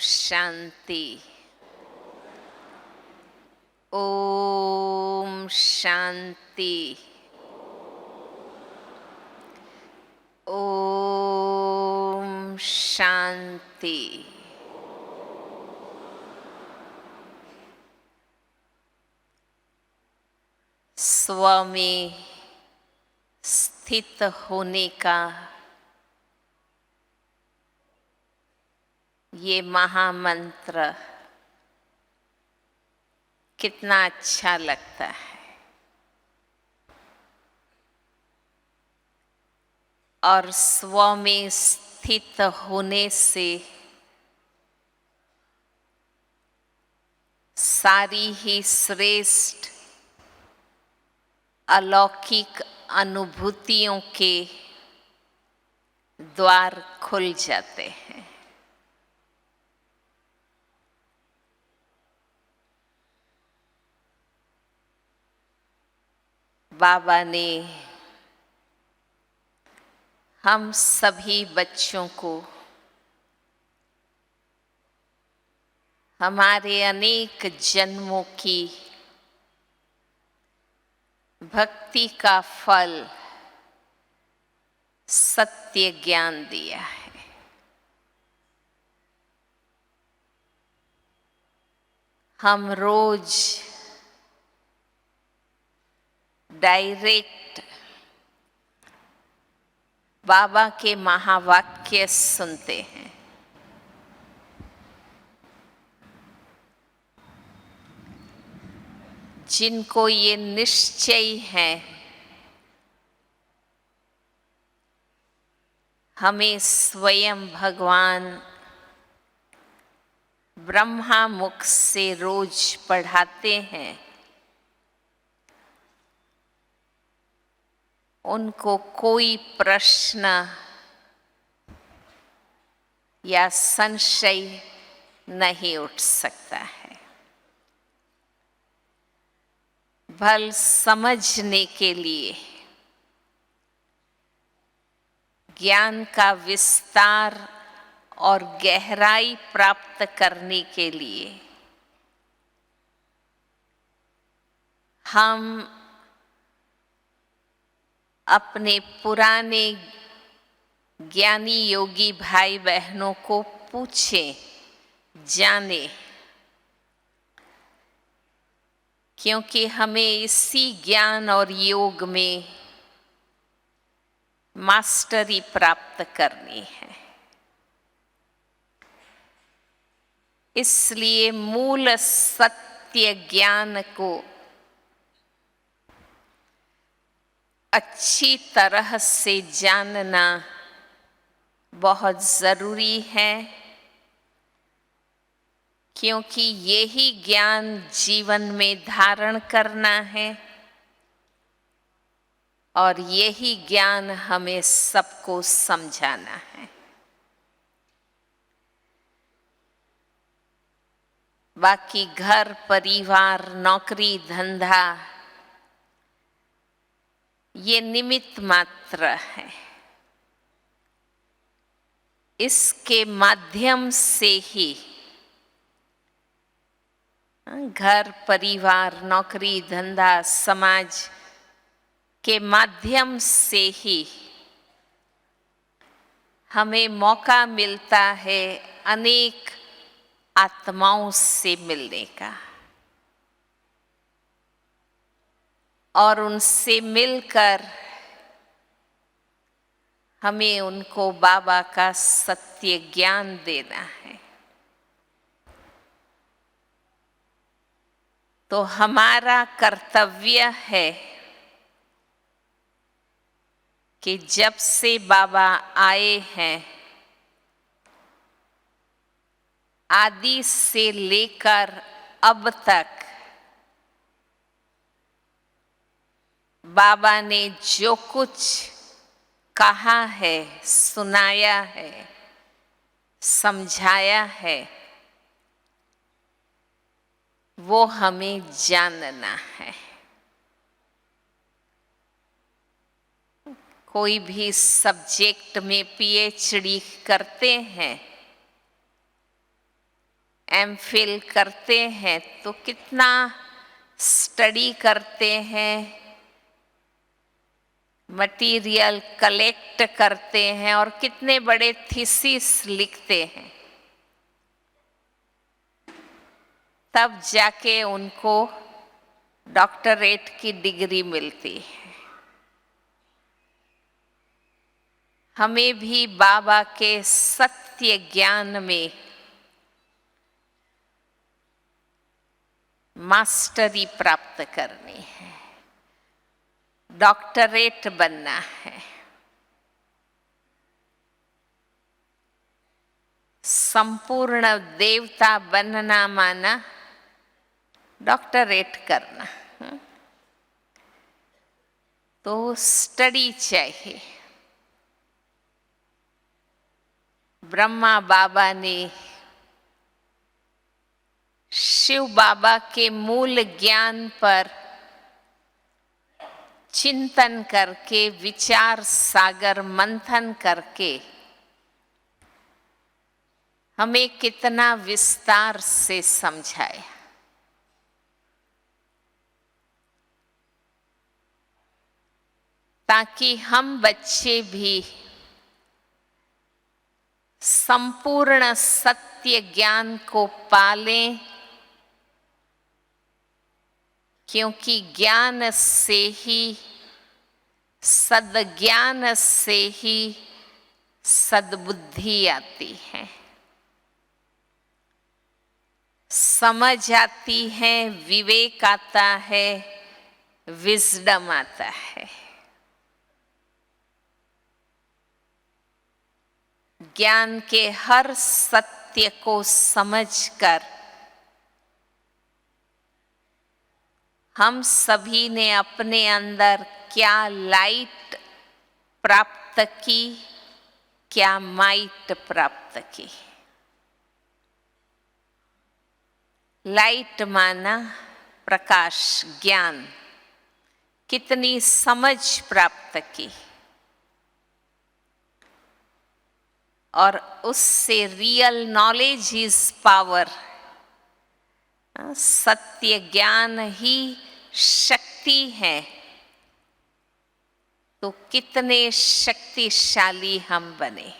शांति। ओम शांति। ओम शांति। स्व में स्थित होने का ये महामंत्र कितना अच्छा लगता है। और स्व में स्थित होने से सारी ही श्रेष्ठ अलौकिक अनुभूतियों के द्वार खुल जाते हैं। बाबा ने हम सभी बच्चों को हमारे अनेक जन्मों की भक्ति का फल सत्य ज्ञान दिया है। हम रोज डायरेक्ट बाबा के महावाक्य सुनते हैं। जिनको ये निश्चय है हमें स्वयं भगवान ब्रह्मा मुख से रोज पढ़ाते हैं, उनको कोई प्रश्न या संशय नहीं उठ सकता है। भल समझने के लिए, ज्ञान का विस्तार और गहराई प्राप्त करने के लिए हम अपने पुराने ज्ञानी योगी भाई बहनों को पूछें, जाने, क्योंकि हमें इसी ज्ञान और योग में मास्टरी प्राप्त करनी है। इसलिए मूल सत्य ज्ञान को अच्छी तरह से जानना बहुत ज़रूरी है, क्योंकि यही ज्ञान जीवन में धारण करना है और यही ज्ञान हमें सबको समझाना है। बाकी घर परिवार नौकरी धंधा ये निमित्त मात्र है। इसके माध्यम से ही घर परिवार नौकरी धंधा समाज के माध्यम से ही हमें मौका मिलता है अनेक आत्माओं से मिलने का और उनसे मिलकर हमें उनको बाबा का सत्य ज्ञान देना है। तो हमारा कर्तव्य है कि जब से बाबा आए हैं आदि से लेकर अब तक बाबा ने जो कुछ कहा है, सुनाया है, समझाया है, वो हमें जानना है। कोई भी सब्जेक्ट में पीएचडी करते हैं एमफिल करते हैं तो कितना स्टडी करते हैं, मटेरियल कलेक्ट करते हैं और कितने बड़े थीसिस लिखते हैं, तब जाके उनको डॉक्टरेट की डिग्री मिलती है। हमें भी बाबा के सत्य ज्ञान में मास्टरी प्राप्त करनी है, डॉक्टरेट बनना है। संपूर्ण देवता बनना माना डॉक्टरेट करना। तो स्टडी चाहिए। ब्रह्मा बाबा ने शिव बाबा के मूल ज्ञान पर चिंतन करके, विचार सागर मंथन करके हमें कितना विस्तार से समझाया। ताकि हम बच्चे भी संपूर्ण सत्य ज्ञान को पालें, क्योंकि ज्ञान से ही, सद्ज्ञान से ही सद्बुद्धि आती है, समझ आती है, विवेक आता है, विजडम आता है। ज्ञान के हर सत्य को समझकर हम सभी ने अपने अंदर क्या लाइट प्राप्त की, क्या माइट प्राप्त की। लाइट माना प्रकाश, ज्ञान, कितनी समझ प्राप्त की और उससे रियल नॉलेज इज पावर। सत्य ज्ञान ही शक्ति है, तो कितने शक्तिशाली हम बने।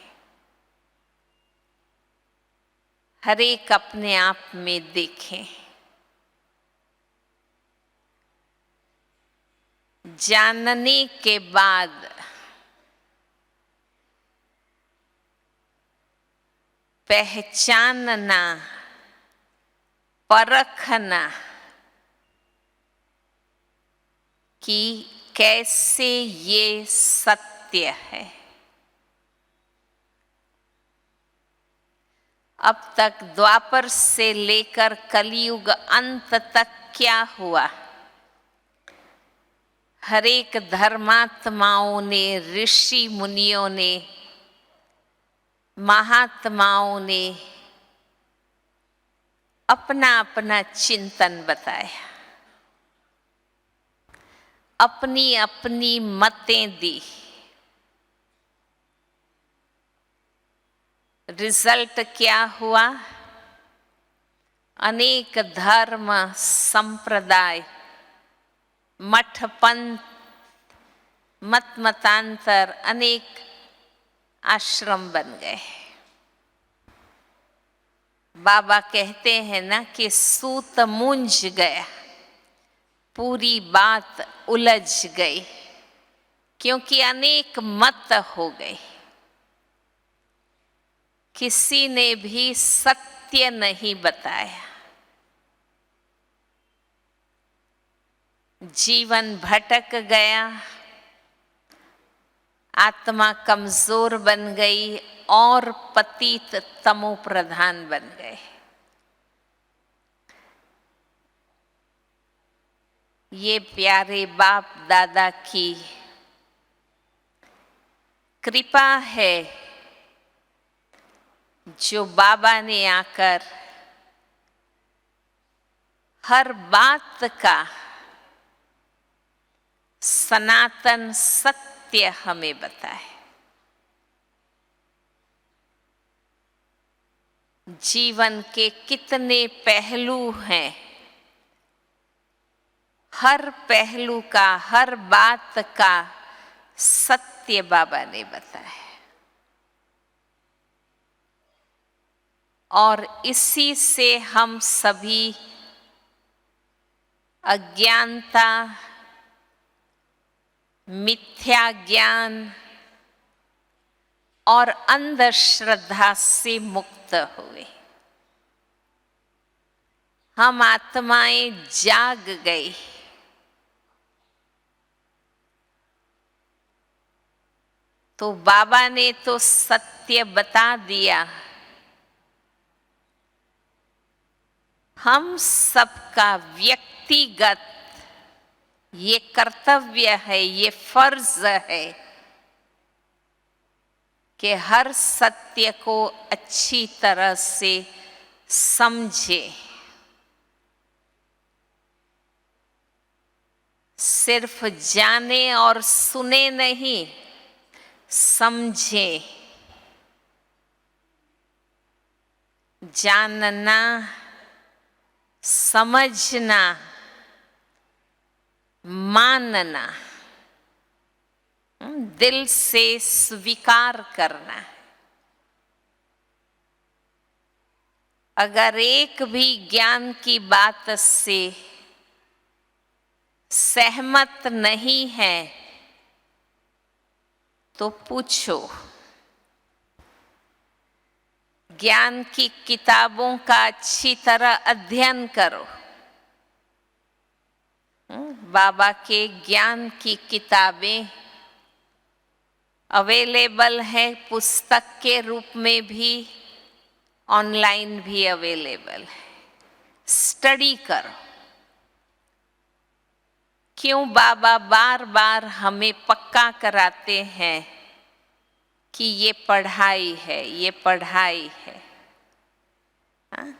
हर एक अपने आप में देखें। जानने के बाद पहचानना, परखना कि कैसे ये सत्य है। अब तक द्वापर से लेकर कलयुग अंत तक क्या हुआ? हर एक धर्मात्माओं ने, ऋषि मुनियों ने, महात्माओं ने अपना अपना चिंतन बताया, अपनी अपनी मतें दी। रिजल्ट क्या हुआ? अनेक धर्म, संप्रदाय, मठ, पंथ, मत मतांतर, अनेक आश्रम बन गए। बाबा कहते हैं ना कि सूत मूंझ गया, पूरी बात उलझ गई, क्योंकि अनेक मत हो गए। किसी ने भी सत्य नहीं बताया। जीवन भटक गया, आत्मा कमजोर बन गई और पतित तमो प्रधान बन गए। ये प्यारे बाप दादा की कृपा है, जो बाबा ने आकर हर बात का सनातन सत्य हमें बताए। जीवन के कितने पहलू हैं, हर पहलू का, हर बात का सत्य बाबा ने बताया। और इसी से हम सभी अज्ञानता, मिथ्या ज्ञान और अंधश्रद्धा से मुक्त हुए। हम आत्माएं जाग गई। तो बाबा ने तो सत्य बता दिया। हम सबका व्यक्तिगत ये कर्तव्य है, ये फर्ज है कि हर सत्य को अच्छी तरह से समझे। सिर्फ जाने और सुने नहीं, समझे। जानना, समझना, मानना, दिल से स्वीकार करना। अगर एक भी ज्ञान की बात से सहमत नहीं है तो पूछो। ज्ञान की किताबों का अच्छी तरह अध्ययन करो। बाबा के ज्ञान की किताबें अवेलेबल है, पुस्तक के रूप में भी, ऑनलाइन भी अवेलेबल है। स्टडी करो। क्यों बाबा बार बार हमें पक्का कराते हैं कि ये पढ़ाई है, ये पढ़ाई है। हाँ?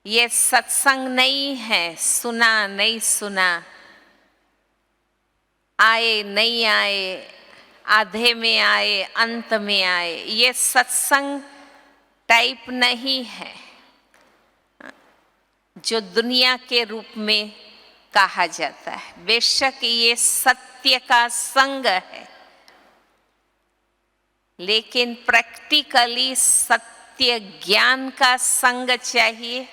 ये सत्संग नहीं है, सुना नहीं सुना, आए नहीं आए, आधे में आए, अंत में आए, ये सत्संग टाइप नहीं है जो दुनिया के रूप में कहा जाता है। बेशक ये सत्य का संग है, लेकिन प्रैक्टिकली सत्य ज्ञान का संग चाहिए,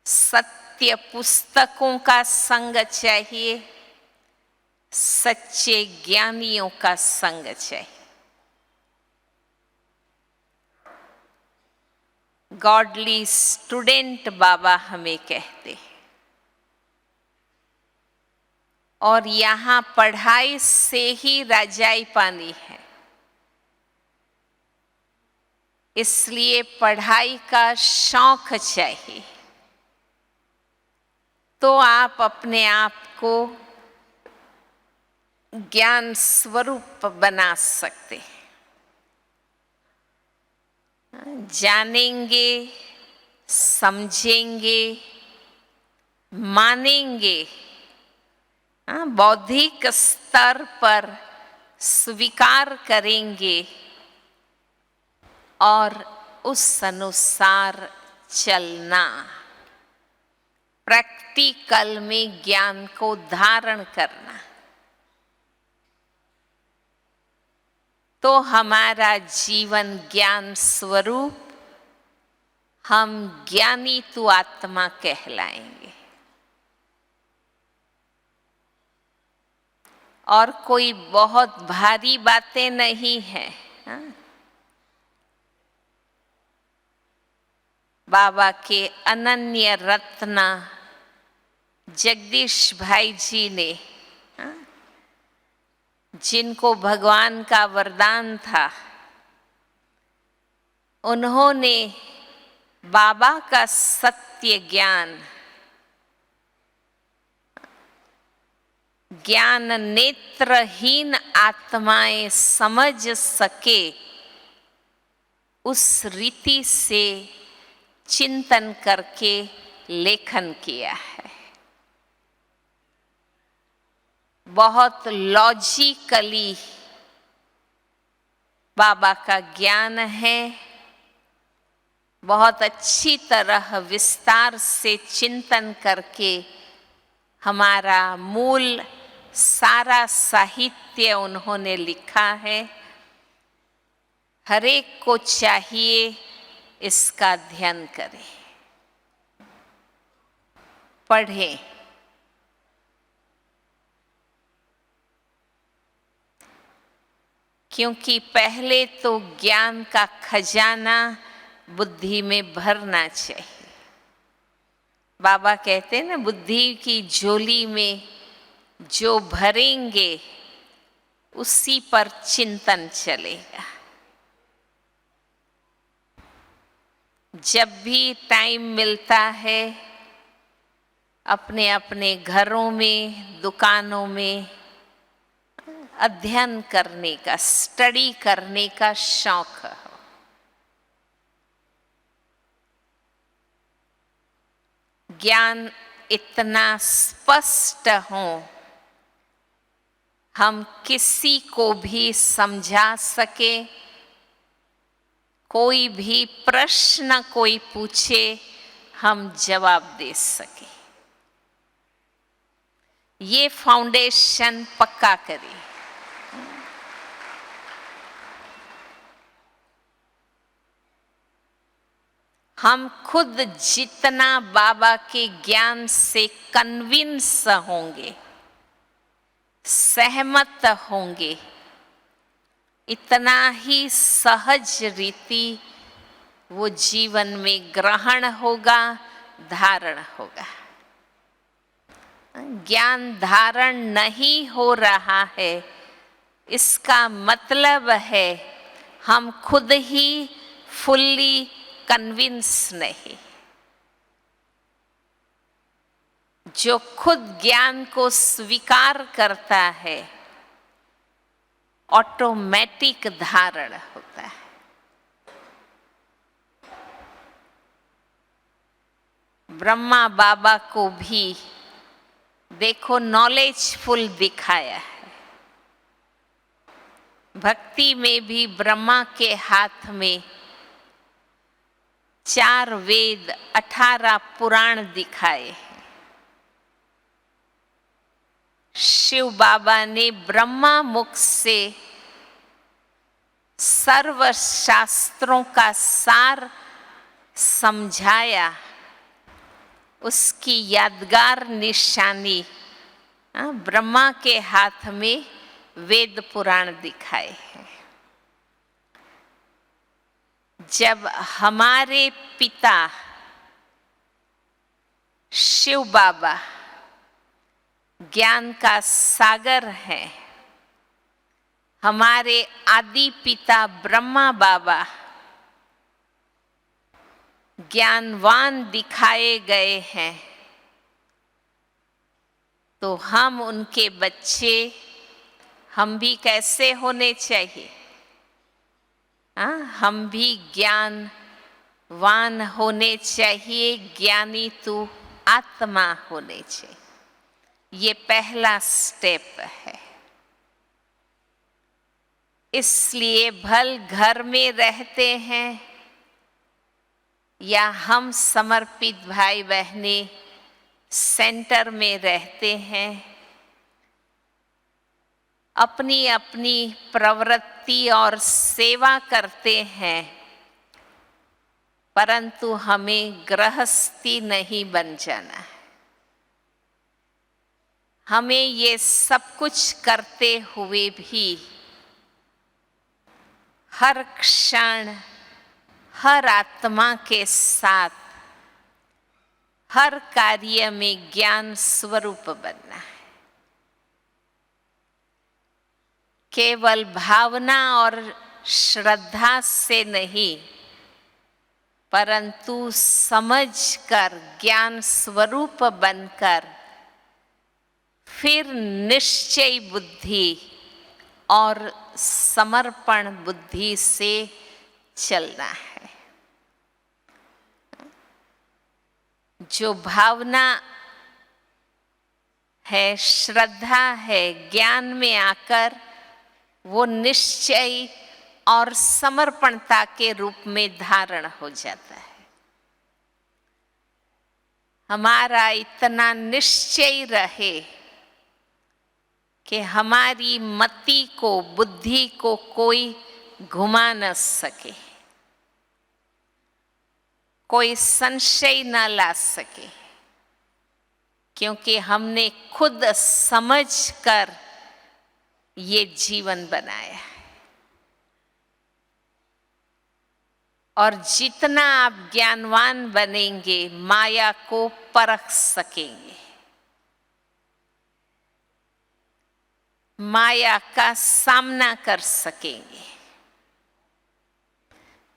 सत्य पुस्तकों का संग चाहिए, सच्चे ज्ञानियों का संग चाहिए। गॉडली स्टूडेंट बाबा हमें कहते हैं। और यहाँ पढ़ाई से ही राजाई पानी है, इसलिए पढ़ाई का शौक चाहिए। तो आप अपने आप को ज्ञान स्वरूप बना सकते हैं। जानेंगे, समझेंगे, मानेंगे, बौद्धिक स्तर पर स्वीकार करेंगे और उस अनुसार चलना, प्रैक्टिकल में ज्ञान को धारण करना, तो हमारा जीवन ज्ञान स्वरूप, हम ज्ञानी तु आत्मा कहलाएंगे। और कोई बहुत भारी बातें नहीं है। बाबा के अनन्य रत्न जगदीश भाई जी ने, जिनको भगवान का वरदान था, उन्होंने बाबा का सत्य ज्ञान, ज्ञान नेत्रहीन आत्माएं समझ सके, उस रीति से चिंतन करके लेखन किया है। बहुत लॉजिकली बाबा का ज्ञान है, बहुत अच्छी तरह विस्तार से चिंतन करके हमारा मूल सारा साहित्य उन्होंने लिखा है। हर एक को चाहिए इसका अध्ययन करें, पढ़ें। क्योंकि पहले तो ज्ञान का खजाना बुद्धि में भरना चाहिए। बाबा कहते हैं ना, बुद्धि की झोली में जो भरेंगे उसी पर चिंतन चलेगा। जब भी टाइम मिलता है अपने अपने घरों में, दुकानों में अध्ययन करने का, स्टडी करने का शौक हो। ज्ञान इतना स्पष्ट हो, हम किसी को भी समझा सके। कोई भी प्रश्न कोई पूछे, हम जवाब दे सके। ये फाउंडेशन पक्का करें। हम खुद जितना बाबा के ज्ञान से कन्विंस होंगे, सहमत होंगे, इतना ही सहज रीति वो जीवन में ग्रहण होगा, धारण होगा। ज्ञान धारण नहीं हो रहा है, इसका मतलब है हम खुद ही फुल्ली कन्विंस नहीं। जो खुद ज्ञान को स्वीकार करता है, ऑटोमेटिक धारण होता है। ब्रह्मा बाबा को भी देखो नॉलेजफुल दिखाया है। भक्ति में भी ब्रह्मा के हाथ में 4 वेद, 18 पुराण दिखाए हैं। शिव बाबा ने ब्रह्मा मुख से सर्व शास्त्रों का सार समझाया। उसकी यादगार निशानी ब्रह्मा के हाथ में वेद पुराण दिखाए हैं। जब हमारे पिता शिव बाबा ज्ञान का सागर है, हमारे आदि पिता ब्रह्मा बाबा ज्ञानवान दिखाए गए हैं, तो हम उनके बच्चे, हम भी कैसे होने चाहिए? हम भी ज्ञानवान होने चाहिए। ज्ञानी तू आत्मा होने चाहिए। ये पहला स्टेप है। इसलिए भल घर में रहते हैं या हम समर्पित भाई बहने सेंटर में रहते हैं, अपनी अपनी प्रवृत्ति और सेवा करते हैं, परंतु हमें गृहस्थी नहीं बन जाना है। हमें ये सब कुछ करते हुए भी हर क्षण, हर आत्मा के साथ, हर कार्य में ज्ञान स्वरूप बनना है। केवल भावना और श्रद्धा से नहीं, परंतु समझकर, ज्ञान स्वरूप बनकर फिर निश्चय बुद्धि और समर्पण बुद्धि से चलना है। जो भावना है, श्रद्धा है, ज्ञान में आकर वो निश्चय और समर्पणता के रूप में धारण हो जाता है। हमारा इतना निश्चय रहे कि हमारी मति को, बुद्धि को कोई घुमा न सके, कोई संशय न ला सके, क्योंकि हमने खुद समझकर ये जीवन बनाया है। और जितना आप ज्ञानवान बनेंगे, माया को परख सकेंगे, माया का सामना कर सकेंगे।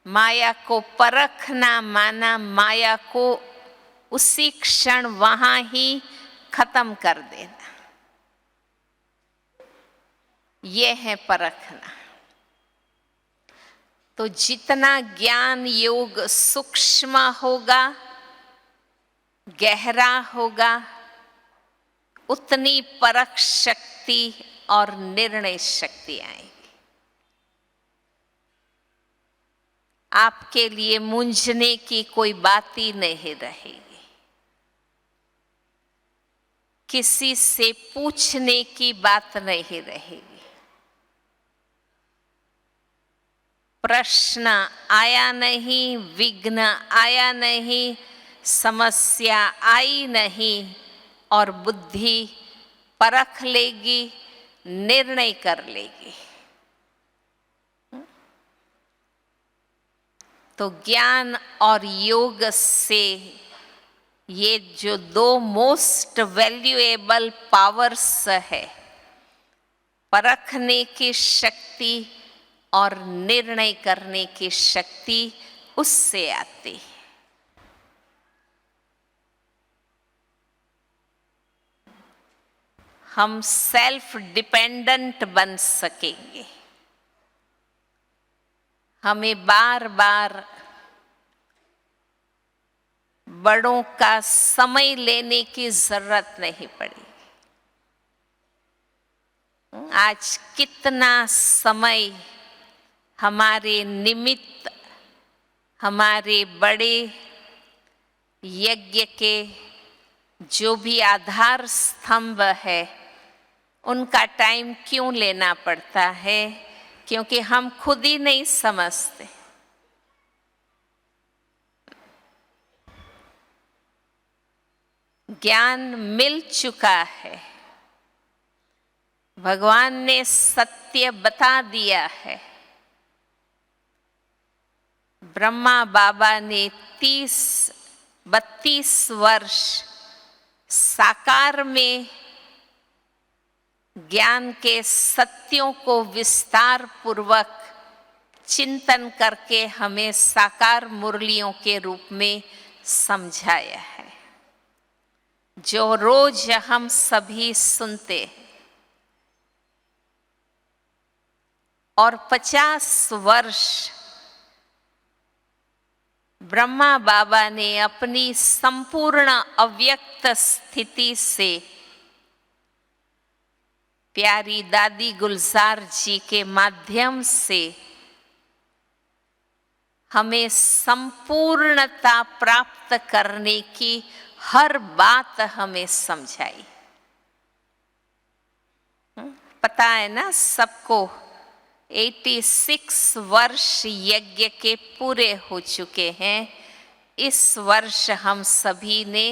माया को परखना माना माया को उसी क्षण वहां ही खत्म कर देना, ये है परखना। तो जितना ज्ञान योग सूक्ष्म होगा, गहरा होगा, उतनी परख शक्ति और निर्णय शक्ति आएगी। आपके लिए मूंझने की कोई बात ही नहीं रहेगी, किसी से पूछने की बात नहीं रहेगी। प्रश्न आया नहीं, विघ्न आया नहीं, समस्या आई नहीं, और बुद्धि परख लेगी, निर्णय कर लेगी। तो ज्ञान और योग से ये जो दो मोस्ट वैल्यूएबल पावर्स है, परखने की शक्ति और निर्णय करने की शक्ति, उससे आती है। हम सेल्फ डिपेंडेंट बन सकेंगे। हमें बार बार बड़ों का समय लेने की जरूरत नहीं पड़ेगी। आज कितना समय हमारे निमित्त, हमारे बड़े यज्ञ के जो भी आधार स्तंभ है, उनका टाइम क्यों लेना पड़ता है? क्योंकि हम खुद ही नहीं समझते। ज्ञान मिल चुका है, भगवान ने सत्य बता दिया है। ब्रह्मा बाबा ने 30-32 वर्ष साकार में ज्ञान के सत्यों को विस्तार पूर्वक चिंतन करके हमें साकार मुरलियों के रूप में समझाया है, जो रोज हम सभी सुनते हैं। और 50 वर्ष ब्रह्मा बाबा ने अपनी संपूर्ण अव्यक्त स्थिति से प्यारी दादी गुलजार जी के माध्यम से हमें संपूर्णता प्राप्त करने की हर बात हमें समझाई। पता है ना सबको, 86 वर्ष यज्ञ के पूरे हो चुके हैं। इस वर्ष हम सभी ने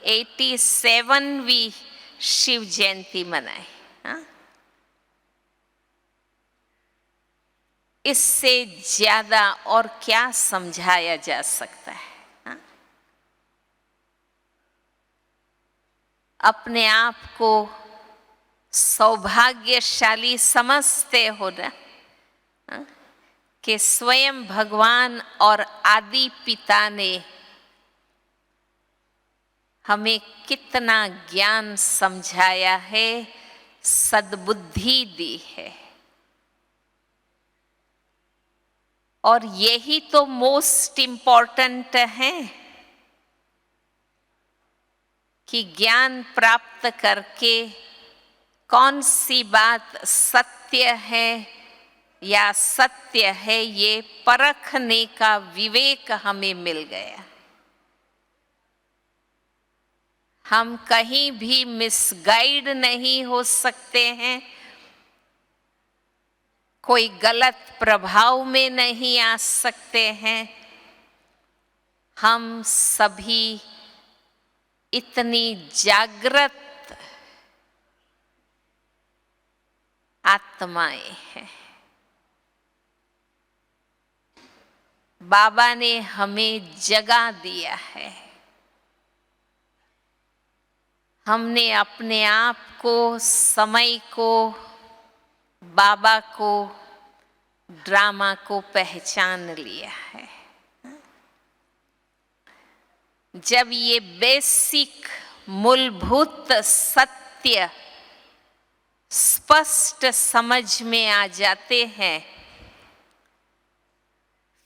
87वीं शिव जयंती मनाई। इससे ज्यादा और क्या समझाया जा सकता है? अपने आप को सौभाग्यशाली समझते हो ना कि स्वयं भगवान और आदि पिता ने हमें कितना ज्ञान समझाया है, सद्बुद्धि दी है। और यही तो मोस्ट इम्पॉर्टेंट है कि ज्ञान प्राप्त करके कौन सी बात सत्य है या सत्य है, ये परखने का विवेक हमें मिल गया। हम कहीं भी मिसगाइड नहीं हो सकते हैं, कोई गलत प्रभाव में नहीं आ सकते हैं। हम सभी इतनी जागृत आत्माएं हैं। बाबा ने हमें जगा दिया है। हमने अपने आप को, समय को, बाबा को, ड्रामा को पहचान लिया है। जब ये बेसिक मूलभूत सत्य स्पष्ट समझ में आ जाते हैं,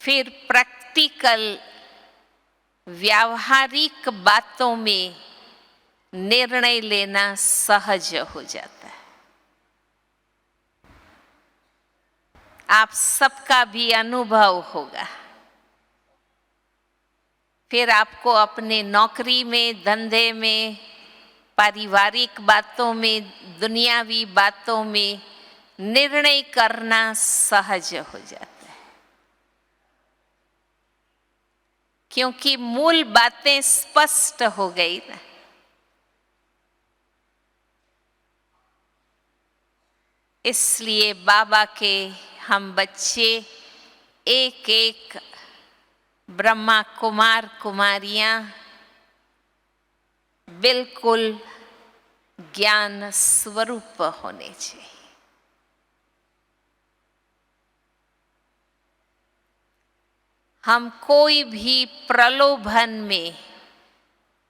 फिर प्रैक्टिकल व्यावहारिक बातों में निर्णय लेना सहज हो जाता है। आप सबका भी अनुभव होगा। फिर आपको अपने नौकरी में, धंधे में, पारिवारिक बातों में, दुनियावी बातों में निर्णय करना सहज हो जाता है, क्योंकि मूल बातें स्पष्ट हो गई ना। इसलिए बाबा के हम बच्चे एक एक ब्रह्मा कुमार कुमारियां बिल्कुल ज्ञान स्वरूप होने चाहिए। हम कोई भी प्रलोभन में,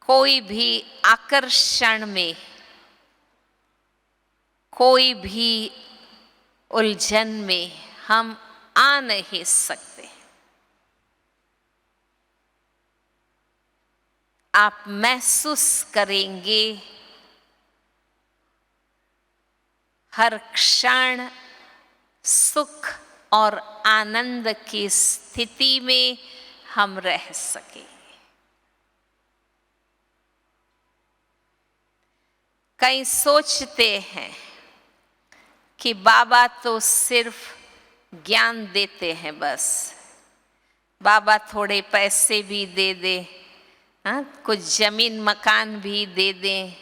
कोई भी आकर्षण में, कोई भी उलझन में हम आ नहीं सकते। आप महसूस करेंगे हर क्षण सुख और आनंद की स्थिति में हम रह सकेंगे। कई सोचते हैं कि बाबा तो सिर्फ ज्ञान देते हैं, बस बाबा थोड़े पैसे भी दे दे, हाँ, कुछ जमीन मकान भी दे दें,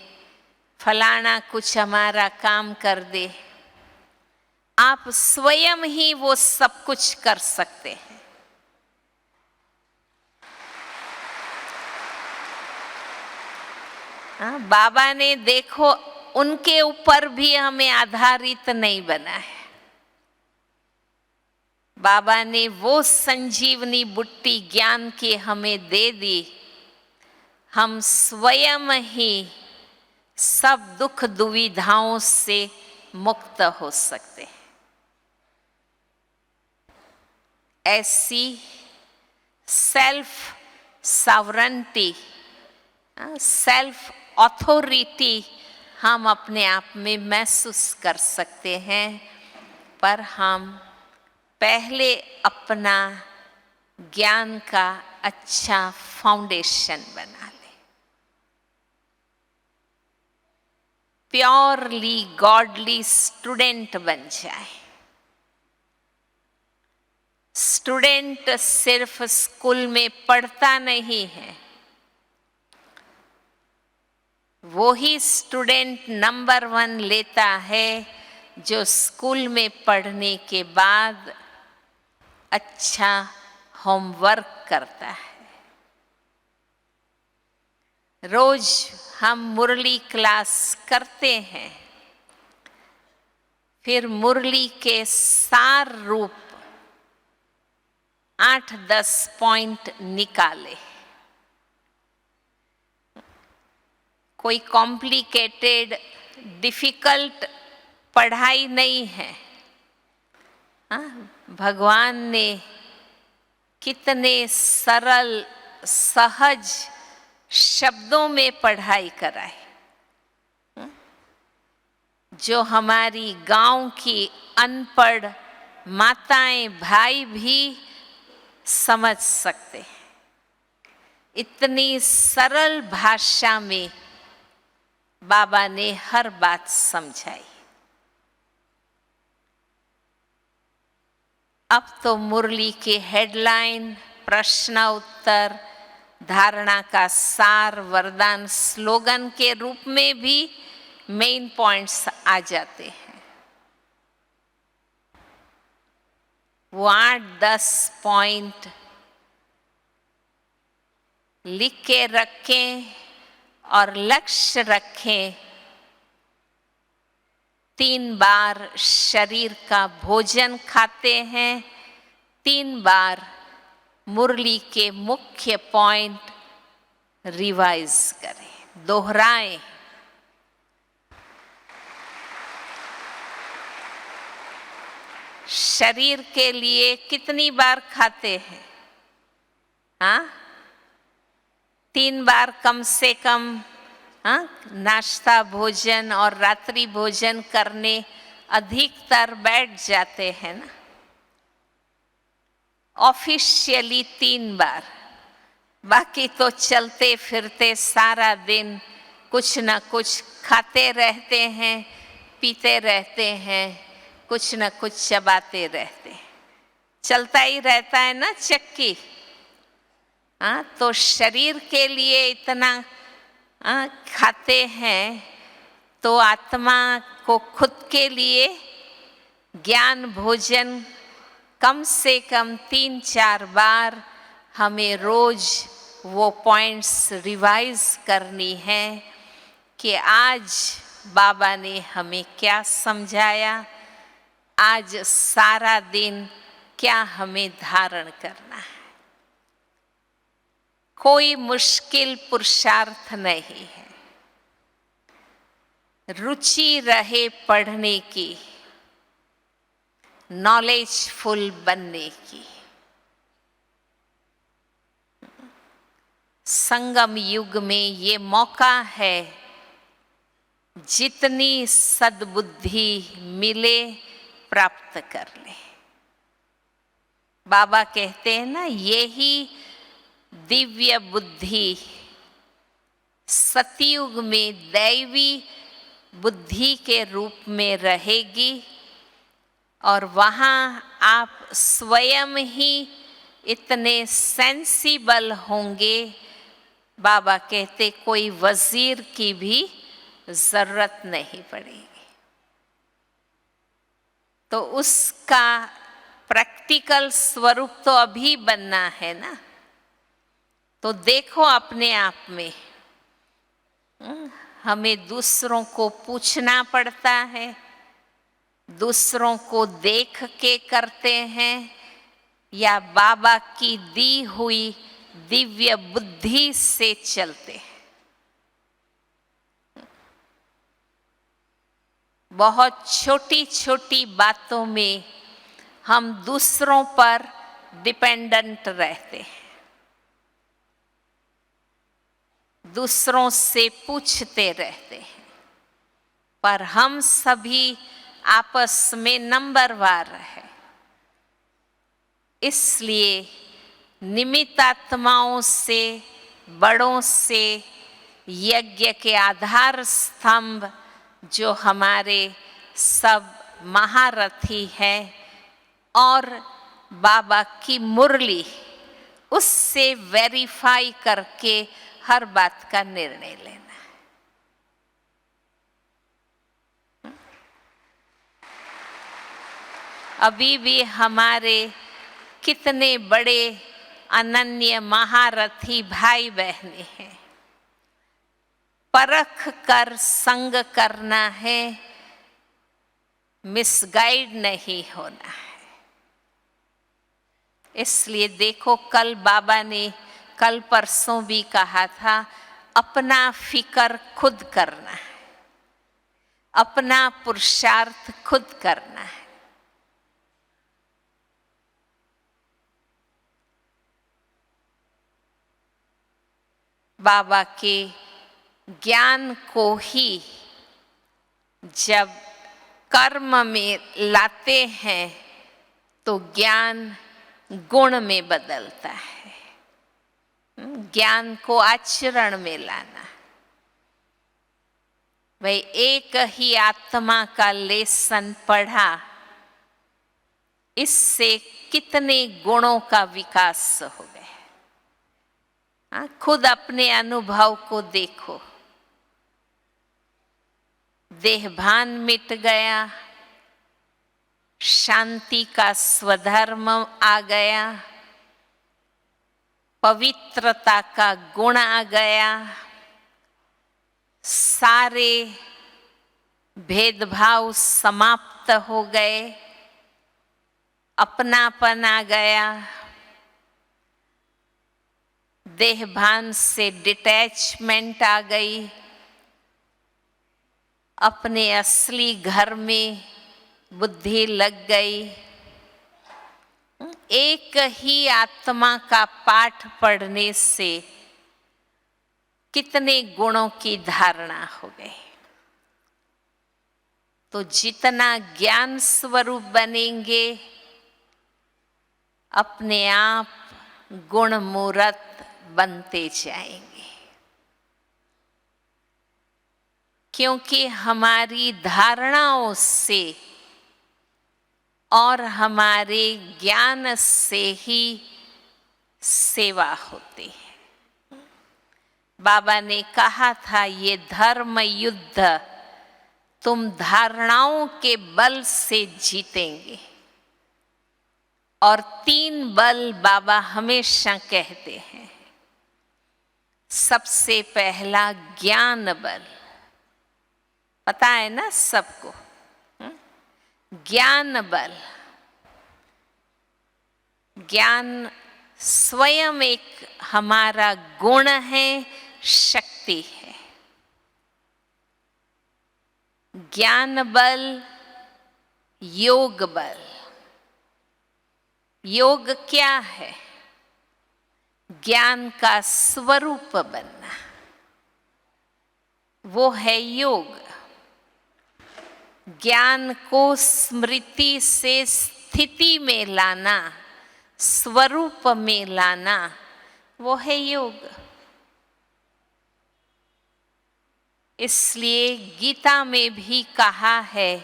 फलाना कुछ हमारा काम कर दे। आप स्वयं ही वो सब कुछ कर सकते हैं। हाँ, बाबा ने देखो उनके ऊपर भी हमें आधारित नहीं बना है। बाबा ने वो संजीवनी बुट्टी ज्ञान की हमें दे दी। हम स्वयं ही सब दुख दुविधाओं से मुक्त हो सकते हैं। ऐसी सेल्फ सॉवरेंटी, सेल्फ ऑथोरिटी हम अपने आप में महसूस कर सकते हैं, पर हम पहले अपना ज्ञान का अच्छा फाउंडेशन बना लें। प्योरली गॉडली स्टूडेंट बन जाए। स्टूडेंट सिर्फ स्कूल में पढ़ता नहीं है, वो ही स्टूडेंट नंबर 1 लेता है जो स्कूल में पढ़ने के बाद अच्छा होमवर्क करता है। रोज हम मुरली क्लास करते हैं, फिर मुरली के सार रूप 8-10 पॉइंट निकाले। कोई कॉम्प्लिकेटेड डिफिकल्ट पढ़ाई नहीं है। हाँ, भगवान ने कितने सरल सहज शब्दों में पढ़ाई कराई, जो हमारी गांव की अनपढ़ माताएं भाई भी समझ सकते हैं। इतनी सरल भाषा में बाबा ने हर बात समझाई। अब तो मुरली के हेडलाइन, प्रश्न उत्तर, धारणा का सार, वरदान, स्लोगन के रूप में भी मेन पॉइंट्स आ जाते हैं। वो 8-10 पॉइंट लिख के रखें और लक्ष्य रखें। 3 बार शरीर का भोजन खाते हैं, 3 बार मुरली के मुख्य पॉइंट रिवाइज करें, दोहराएं। शरीर के लिए कितनी बार खाते हैं? हाँ, 3 बार कम से कम। हाँ, नाश्ता भोजन और रात्रि भोजन करने अधिकतर बैठ जाते हैं ना। ऑफिशियली 3 बार, बाकी तो चलते फिरते सारा दिन कुछ न कुछ खाते रहते हैं, पीते रहते हैं, कुछ न कुछ चबाते रहते हैं, चलता ही रहता है ना चक्की। हाँ, तो शरीर के लिए इतना खाते हैं, तो आत्मा को खुद के लिए ज्ञान भोजन कम से कम 3-4 बार हमें रोज वो पॉइंट्स रिवाइज करनी है कि आज बाबा ने हमें क्या समझाया, आज सारा दिन क्या हमें धारण करना है। कोई मुश्किल पुरुषार्थ नहीं है, रुचि रहे पढ़ने की, नॉलेजफुल बनने की। संगम युग में ये मौका है, जितनी सद्बुद्धि मिले प्राप्त कर ले। बाबा कहते हैं ना, यही दिव्य बुद्धि सतयुग में दैवी बुद्धि के रूप में रहेगी और वहाँ आप स्वयं ही इतने सेंसिबल होंगे, बाबा कहते कोई वजीर की भी जरूरत नहीं पड़ेगी। तो उसका प्रैक्टिकल स्वरूप तो अभी बनना है ना। तो देखो अपने आप में, हमें दूसरों को पूछना पड़ता है, दूसरों को देख के करते हैं, या बाबा की दी हुई दिव्य बुद्धि से चलते हैं। बहुत छोटी छोटी बातों में हम दूसरों पर डिपेंडेंट रहते हैं, दूसरों से पूछते रहते हैं, पर हम सभी आपस में नंबरवार है। इसलिए निमित्त आत्माओं से, बड़ों से, यज्ञ के आधार स्तंभ जो हमारे सब महारथी हैं, और बाबा की मुरली, उससे वेरीफाई करके हर बात का निर्णय लेना है। अभी भी हमारे कितने बड़े अनन्य महारथी भाई बहनें हैं। परख कर संग करना है, मिसगाइड नहीं होना है। इसलिए देखो, कल बाबा ने कल परसों भी कहा था, अपना फिकर खुद करना है, अपना पुरुषार्थ खुद करना है। बाबा के ज्ञान को ही जब कर्म में लाते हैं तो ज्ञान गुण में बदलता है। ज्ञान को आचरण में लाना। वह एक ही आत्मा का लेसन पढ़ा, इससे कितने गुणों का विकास हो गया। खुद अपने अनुभव को देखो। देहभान मिट गया, शांति का स्वधर्म आ गया, पवित्रता का गुण आ गया, सारे भेदभाव समाप्त हो गए, अपनापन आ गया, देहभान से डिटैचमेंट आ गई, अपने असली घर में बुद्धि लग गई। एक ही आत्मा का पाठ पढ़ने से कितने गुणों की धारणा हो गई। तो जितना ज्ञान स्वरूप बनेंगे, अपने आप गुण मूर्त बनते जाएंगे। क्योंकि हमारी धारणाओं से और हमारे ज्ञान से ही सेवा होती है। बाबा ने कहा था, ये धर्म युद्ध तुम धारणाओं के बल से जीतेंगे। और 3 बल बाबा हमेशा कहते हैं। सबसे पहला ज्ञान बल, पता है ना सबको, ज्ञान बल। ज्ञान स्वयं एक हमारा गुण है, शक्ति है। ज्ञान बल, योग बल। योग क्या है? ज्ञान का स्वरूप बनना, वो है योग। ज्ञान को स्मृति से स्थिति में लाना, स्वरूप में लाना, वो है योग। इसलिए गीता में भी कहा है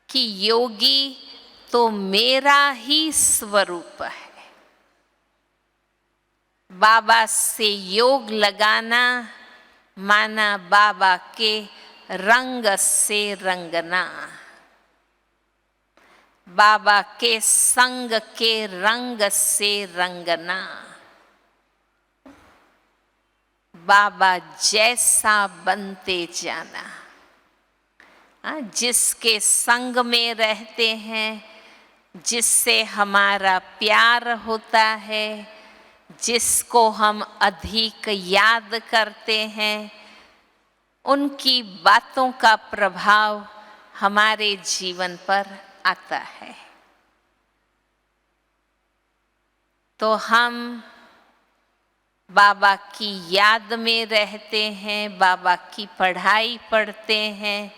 कि योगी तो मेरा ही स्वरूप है। बाबा से योग लगाना माना बाबा के रंग से रंगना, बाबा के संग के रंग से रंगना, बाबा जैसा बनते जाना। जिसके संग में रहते हैं, जिससे हमारा प्यार होता है, जिसको हम अधिक याद करते हैं, उनकी बातों का प्रभाव हमारे जीवन पर आता है। तो हम बाबा की याद में रहते हैं, बाबा की पढ़ाई पढ़ते हैं,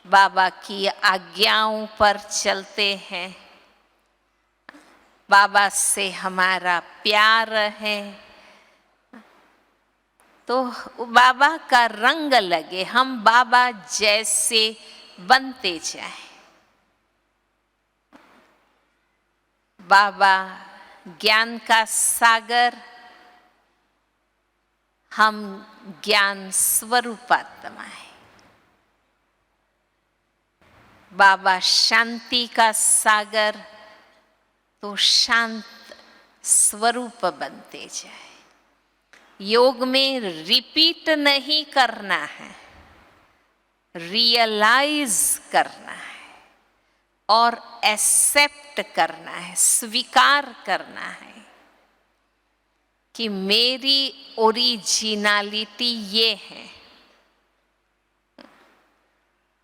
बाबा की आज्ञाओं पर चलते हैं, बाबा से हमारा प्यार है। तो बाबा का रंग लगे, हम बाबा जैसे बनते जाएं। बाबा ज्ञान का सागर, हम ज्ञान स्वरूपात्मा है। बाबा शांति का सागर, तो शांत स्वरूप बनते जाए। योग में रिपीट नहीं करना है, रियलाइज करना है और एक्सेप्ट करना है, स्वीकार करना है कि मेरी ओरिजिनलिटी ये है।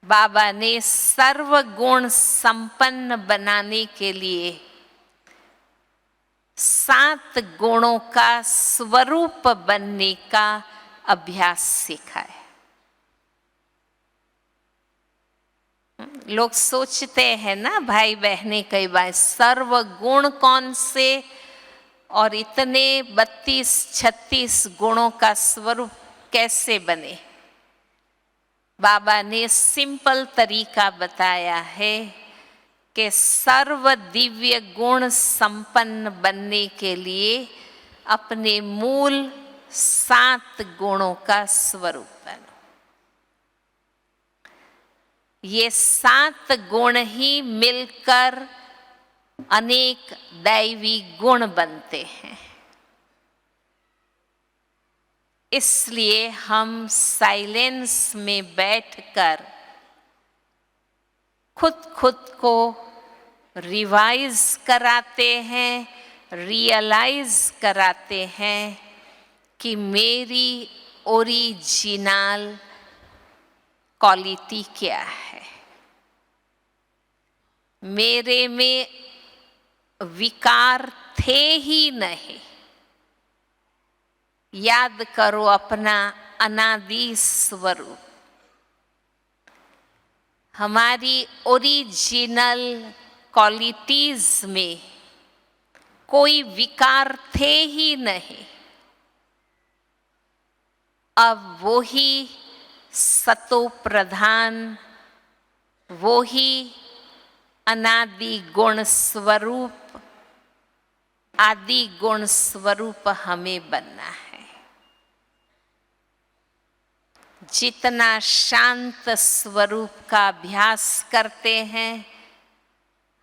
बाबा ने सर्वगुण संपन्न बनाने के लिए 7 गुणों का स्वरूप बनने का अभ्यास सिखाया। लोग सोचते हैं ना भाई बहनें कई बार, सर्वगुण कौन से और इतने 32-36 गुणों का स्वरूप कैसे बने। बाबा ने सिंपल तरीका बताया है कि सर्व दिव्य गुण संपन्न बनने के लिए अपने मूल 7 गुणों का स्वरूप बनो। ये 7 गुण ही मिलकर अनेक दैवी गुण बनते हैं। इसलिए हम साइलेंस में बैठकर खुद को रिवाइज कराते हैं, रियलाइज कराते हैं कि मेरी ओरिजिनल क्वालिटी क्या है। मेरे में विकार थे ही नहीं। याद करो अपना अनादि स्वरूप। हमारी ओरिजिनल क्वालिटीज में कोई विकार थे ही नहीं। अब वो ही सतो प्रधान, वो ही अनादि गुण स्वरूप, आदि गुण स्वरूप हमें बनना है। जितना शांत स्वरूप का अभ्यास करते हैं,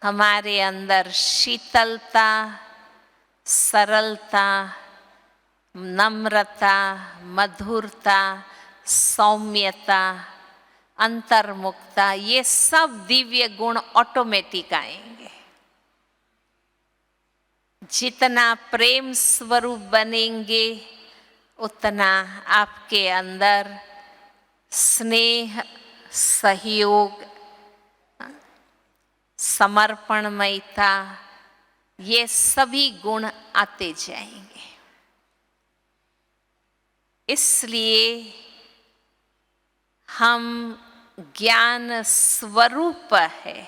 हमारे अंदर शीतलता, सरलता, नम्रता, मधुरता, सौम्यता, अंतर्मुखता, ये सब दिव्य गुण ऑटोमेटिक आएंगे। जितना प्रेम स्वरूप बनेंगे, उतना आपके अंदर स्नेह, सहयोग, समर्पणमयता, ये सभी गुण आते जाएंगे। इसलिए हम ज्ञान स्वरूप है।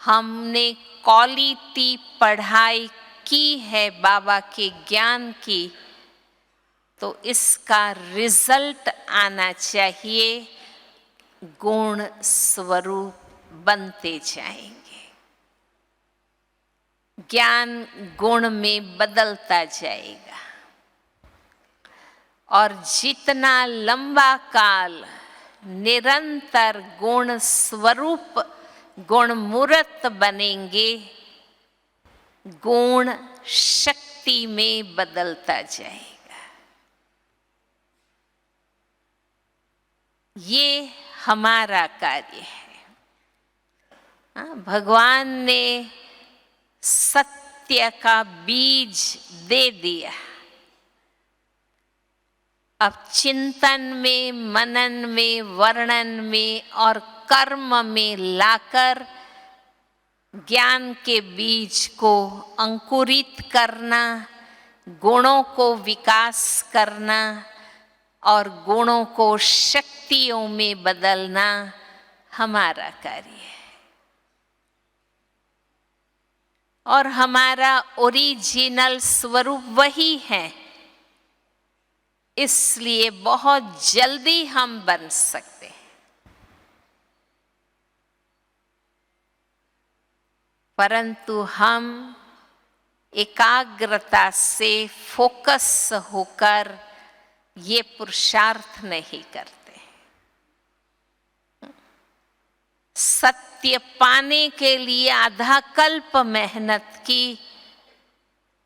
हमने क्वालिटी पढ़ाई की है बाबा के ज्ञान की, तो इसका रिजल्ट आना चाहिए, गुण स्वरूप बनते जाएंगे। ज्ञान गुण में बदलता जाएगा और जितना लंबा काल निरंतर गुण स्वरूप, गुण मूर्त बनेंगे, गुण शक्ति में बदलता जाएगा। ये हमारा कार्य है। भगवान ने सत्य का बीज दे दिया। अब चिंतन में, मनन में, वर्णन में और कर्म में लाकर ज्ञान के बीज को अंकुरित करना, गुणों को विकास करना और गुणों को शक्तियों में बदलना हमारा कार्य है। और हमारा ओरिजिनल स्वरूप वही है, इसलिए बहुत जल्दी हम बन सकते हैं। परंतु हम एकाग्रता से फोकस होकर ये पुरुषार्थ नहीं करते। सत्य पाने के लिए आधा कल्प मेहनत की,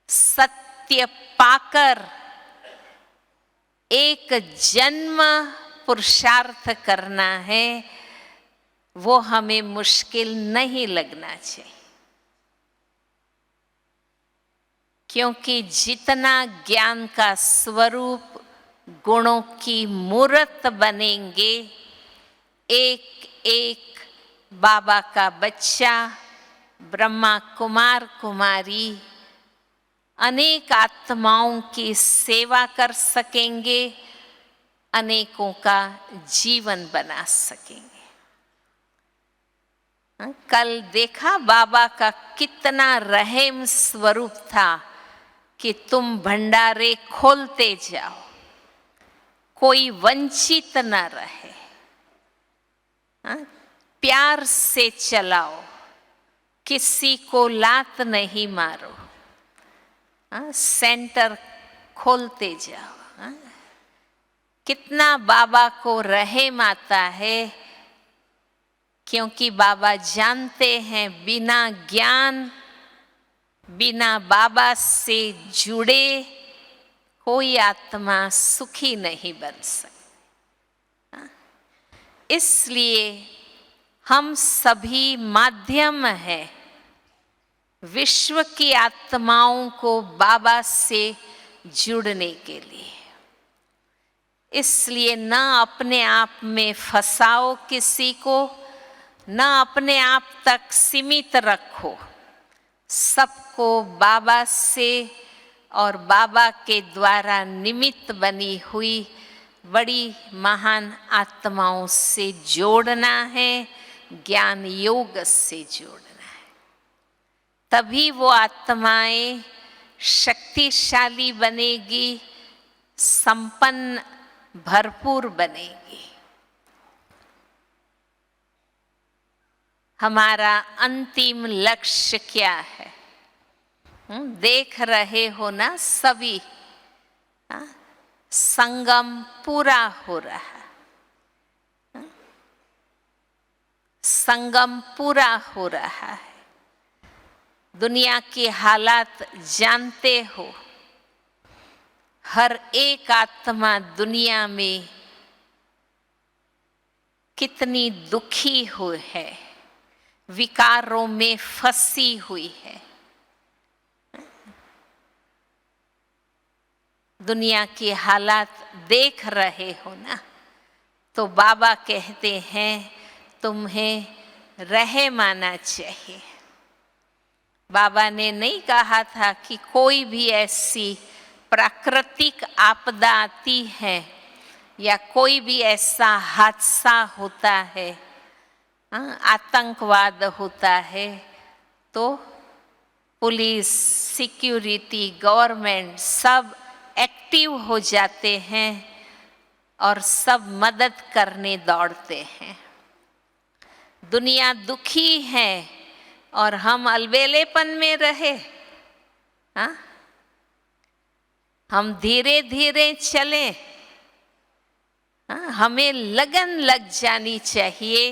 सत्य पाकर एक जन्म पुरुषार्थ करना है, वो हमें मुश्किल नहीं लगना चाहिए। क्योंकि जितना ज्ञान का स्वरूप, गुणों की मूर्त बनेंगे, एक एक बाबा का बच्चा, ब्रह्मा कुमार कुमारी अनेक आत्माओं की सेवा कर सकेंगे, अनेकों का जीवन बना सकेंगे। कल देखा बाबा का कितना रहम स्वरूप था कि तुम भंडारे खोलते जाओ, कोई वंचित न रहे। हाँ, प्यार से चलाओ, किसी को लात नहीं मारो, हाँ, सेंटर खोलते जाओ। हाँ, कितना बाबा को रहम आता है, क्योंकि बाबा जानते हैं बिना ज्ञान, बिना बाबा से जुड़े कोई आत्मा सुखी नहीं बन सकती। इसलिए हम सभी माध्यम हैं विश्व की आत्माओं को बाबा से जुड़ने के लिए। इसलिए न अपने आप में फंसाओ किसी को, न अपने आप तक सीमित रखो, सबको बाबा से और बाबा के द्वारा निमित्त बनी हुई बड़ी महान आत्माओं से जोड़ना है, ज्ञान योग से जोड़ना है। तभी वो आत्माएं शक्तिशाली बनेगी, संपन्न भरपूर बनेगी। हमारा अंतिम लक्ष्य क्या है? देख रहे हो ना सभी, संगम पूरा हो रहा है, संगम पूरा हो रहा है। दुनिया के हालात जानते हो, हर एक आत्मा दुनिया में कितनी दुखी हुई है, विकारों में फंसी हुई है। दुनिया के हालात देख रहे हो ना, तो बाबा कहते हैं तुम्हें रहम आना चाहिए। बाबा ने नहीं कहा था कि कोई भी ऐसी प्राकृतिक आपदा आती है या कोई भी ऐसा हादसा होता है, आतंकवाद होता है, तो पुलिस, सिक्योरिटी, गवर्नमेंट सब एक्टिव हो जाते हैं और सब मदद करने दौड़ते हैं। दुनिया दुखी है और हम अलबेलेपन में रहे। हाँ, हम धीरे धीरे चले। हाँ, हमें लगन लग जानी चाहिए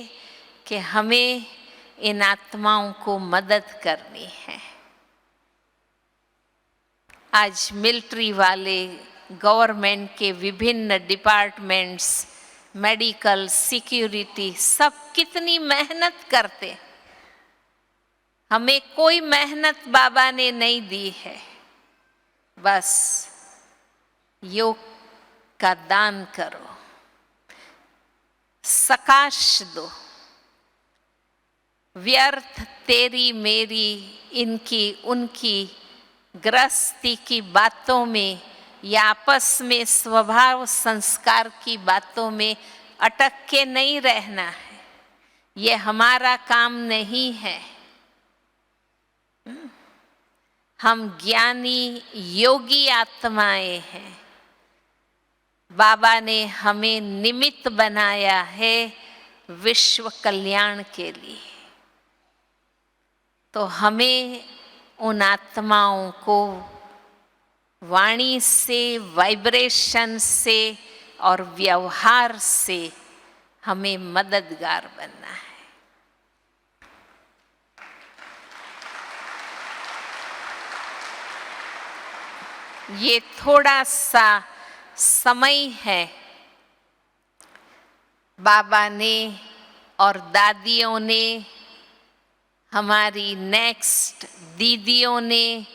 कि हमें इन आत्माओं को मदद करनी है। आज मिलिट्री वाले, गवर्नमेंट के विभिन्न डिपार्टमेंट्स, मेडिकल, सिक्योरिटी, सब कितनी मेहनत करते। हमें कोई मेहनत बाबा ने नहीं दी है, बस योग का दान करो, सकाश दो। व्यर्थ तेरी मेरी इनकी उनकी गृहस्थी की बातों में या आपस में स्वभाव संस्कार की बातों में अटक के नहीं रहना है। ये हमारा काम नहीं है। हम ज्ञानी योगी आत्माएं हैं। बाबा ने हमें निमित्त बनाया है विश्व कल्याण के लिए। तो हमें उन आत्माओं को वाणी से, वाइब्रेशन से और व्यवहार से हमें मददगार बनना है। ये थोड़ा सा समय है, बाबा ने और दादियों ने, हमारी नेक्स्ट दीदियों ने,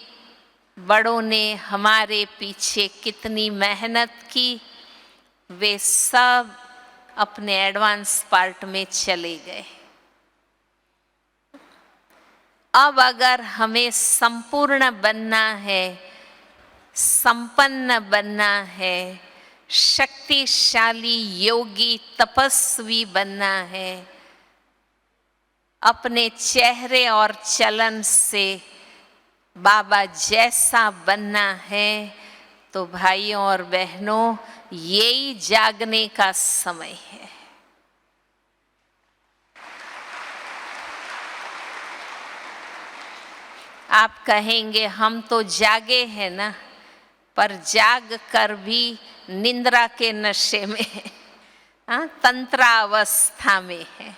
बड़ों ने हमारे पीछे कितनी मेहनत की, वे सब अपने एडवांस पार्ट में चले गए। अब अगर हमें संपूर्ण बनना है, संपन्न बनना है, शक्तिशाली योगी तपस्वी बनना है, अपने चेहरे और चलन से बाबा जैसा बनना है, तो भाइयों और बहनों यही जागने का समय है। आप कहेंगे हम तो जागे हैं ना, पर जाग कर भी निंद्रा के नशे में है, हाँ, तंत्रावस्था में है,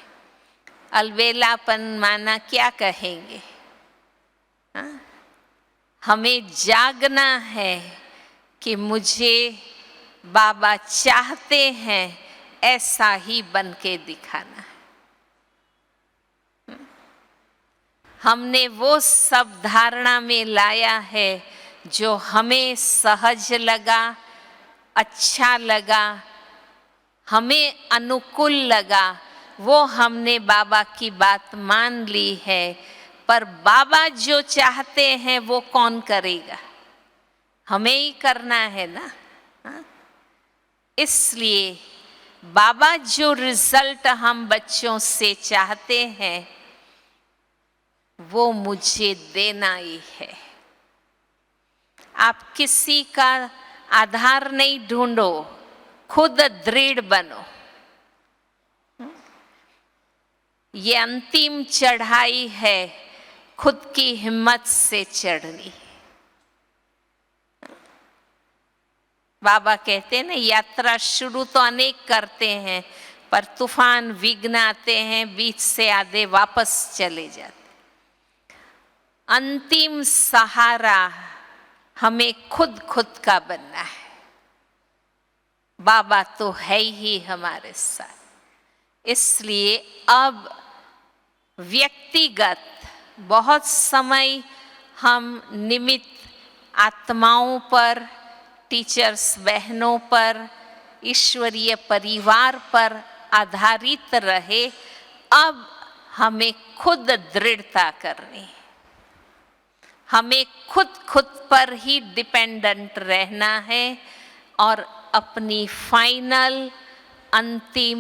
अलबेलापन माना क्या कहेंगे। हाँ? हमें जागना है कि मुझे बाबा चाहते हैं ऐसा ही बन के दिखाना है। हमने वो सब धारणा में लाया है जो हमें सहज लगा, अच्छा लगा, हमें अनुकूल लगा, वो हमने बाबा की बात मान ली है। पर बाबा जो चाहते हैं वो कौन करेगा? हमें ही करना है ना। हाँ? इसलिए बाबा जो रिजल्ट हम बच्चों से चाहते हैं वो मुझे देना ही है। आप किसी का आधार नहीं ढूंढो, खुद दृढ़ बनो। ये अंतिम चढ़ाई है, खुद की हिम्मत से चढ़नी। बाबा कहते हैं ना, यात्रा शुरू तो अनेक करते हैं पर तूफान विघ्न आते हैं, बीच से आधे वापस चले जाते। अंतिम सहारा हमें खुद का बनना है। बाबा तो है ही हमारे साथ। इसलिए अब व्यक्तिगत बहुत समय हम निमित्त आत्माओं पर, टीचर्स बहनों पर, ईश्वरीय परिवार पर आधारित रहे। अब हमें खुद दृढ़ता करनी है, हमें खुद पर ही डिपेंडेंट रहना है और अपनी फाइनल अंतिम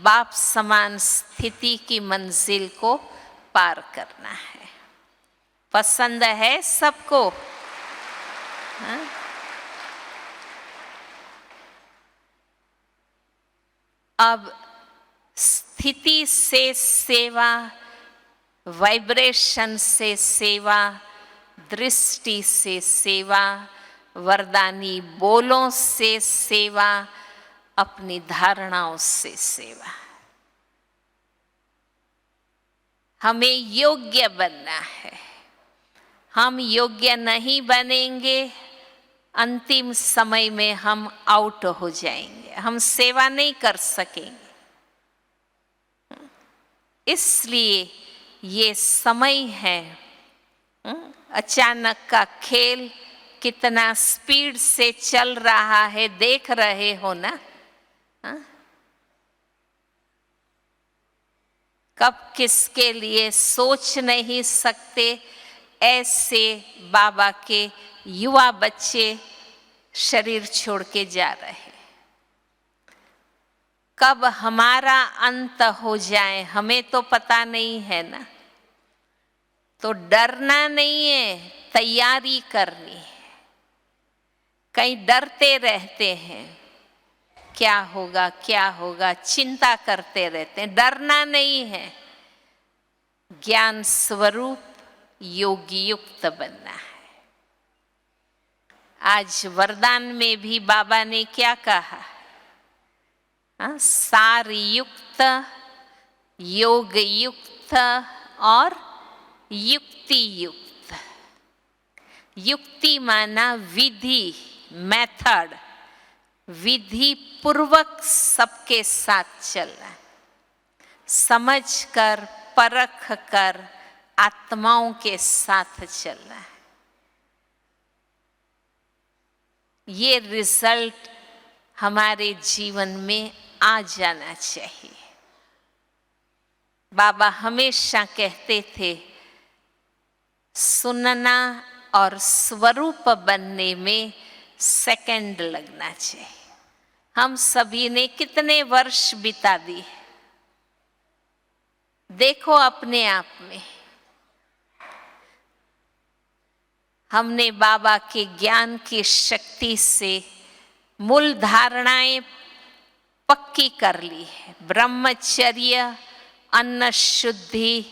बाप समान स्थिति की मंजिल को पार करना है। पसंद है सबको? हाँ? अब स्थिति से सेवा, वाइब्रेशन से सेवा, दृष्टि से सेवा, वरदानी बोलों से सेवा, अपनी धारणाओं से सेवा। हमें योग्य बनना है। हम योग्य नहीं बनेंगे, अंतिम समय में हम आउट हो जाएंगे, हम सेवा नहीं कर सकेंगे। इसलिए ये समय है, अचानक का खेल कितना स्पीड से चल रहा है, देख रहे हो ना। कब किसके लिए सोच नहीं सकते, ऐसे बाबा के युवा बच्चे शरीर छोड़ के जा रहे हैं। कब हमारा अंत हो जाए हमें तो पता नहीं है ना। तो डरना नहीं है, तैयारी करनी है। कहीं डरते रहते हैं, क्या होगा क्या होगा, चिंता करते रहते हैं। डरना नहीं है, ज्ञान स्वरूप योगी युक्त बनना है। आज वरदान में भी बाबा ने क्या कहा? सार युक्त, योग युक्त और युक्ति युक्त। युक्ति माना विधि, मेथड, विधि पूर्वक सबके साथ चलना, समझ कर परख कर आत्माओं के साथ चलना है। ये रिजल्ट हमारे जीवन में आ जाना चाहिए। बाबा हमेशा कहते थे, सुनना और स्वरूप बनने में सेकंड लगना चाहिए। हम सभी ने कितने वर्ष बिता दिए, देखो अपने आप में। हमने बाबा के ज्ञान की शक्ति से मूल धारणाएं पक्की कर ली है। ब्रह्मचर्य, अन्न शुद्धि,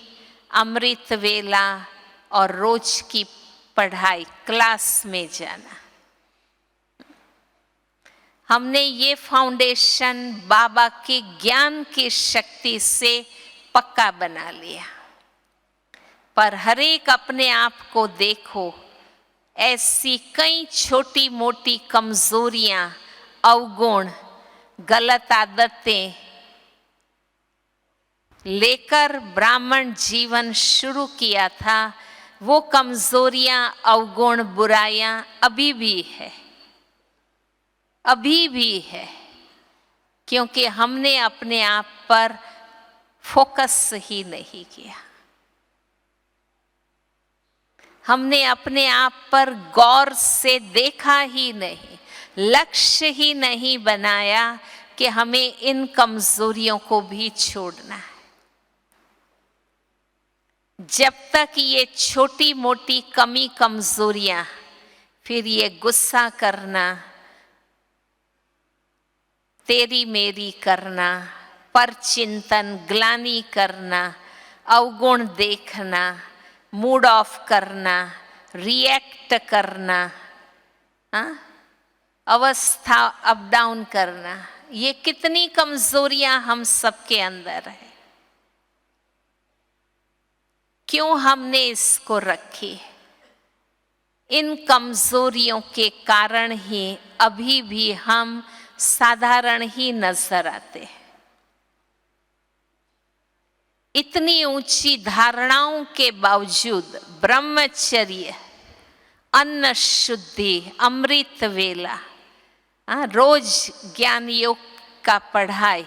अमृत वेला और रोज की पढ़ाई, क्लास में जाना। हमने ये फाउंडेशन बाबा के ज्ञान की शक्ति से पक्का बना लिया। पर हर एक अपने आप को देखो, ऐसी कई छोटी मोटी कमजोरियां, अवगुण, गलत आदतें लेकर ब्राह्मण जीवन शुरू किया था। वो कमजोरियां, अवगुण, बुराइयां अभी भी है, अभी भी है, क्योंकि हमने अपने आप पर फोकस ही नहीं किया। हमने अपने आप पर गौर से देखा ही नहीं, लक्ष्य ही नहीं बनाया कि हमें इन कमजोरियों को भी छोड़ना है। जब तक ये छोटी मोटी कमी कमजोरियां, फिर ये गुस्सा करना, तेरी मेरी करना, परचिंतन, ग्लानि करना, अवगुण देखना, मूड ऑफ करना, रिएक्ट करना, अवस्था अप डाउन करना, ये कितनी कमजोरियां हम सबके अंदर है। क्यों हमने इसको रखी? इन कमजोरियों के कारण ही अभी भी हम साधारण ही नजर आते हैं। इतनी ऊंची धारणाओं के बावजूद ब्रह्मचर्य, अन्न शुद्धि, अमृत वेला, रोज ज्ञान योग का पढ़ाई,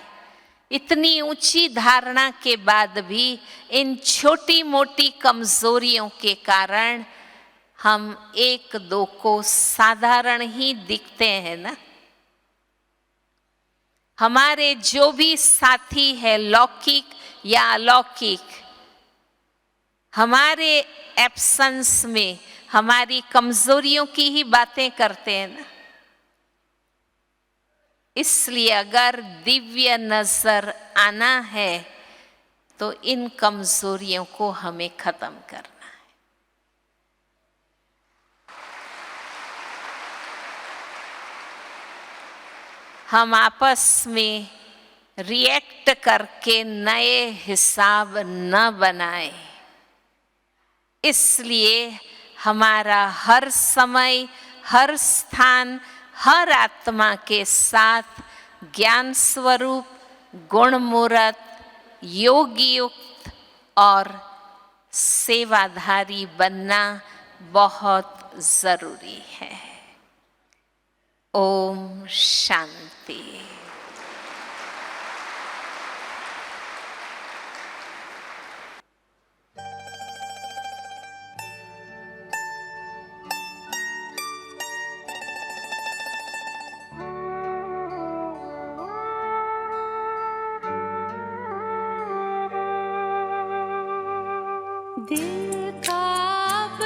इतनी ऊंची धारणा के बाद भी इन छोटी मोटी कमजोरियों के कारण हम एक दो को साधारण ही दिखते हैं ना। हमारे जो भी साथी है, लौकिक या अलौकिक, हमारे एब्सेंस में हमारी कमजोरियों की ही बातें करते हैं ना। इसलिए अगर दिव्य नजर आना है तो इन कमजोरियों को हमें खत्म करना है। हम आपस में रिएक्ट करके नए हिसाब न बनाए। इसलिए हमारा हर समय, हर स्थान, हर आत्मा के साथ ज्ञान स्वरूप, गुणमूर्त, योग युक्त और सेवाधारी बनना बहुत जरूरी है। ओम शांति। दिल का अब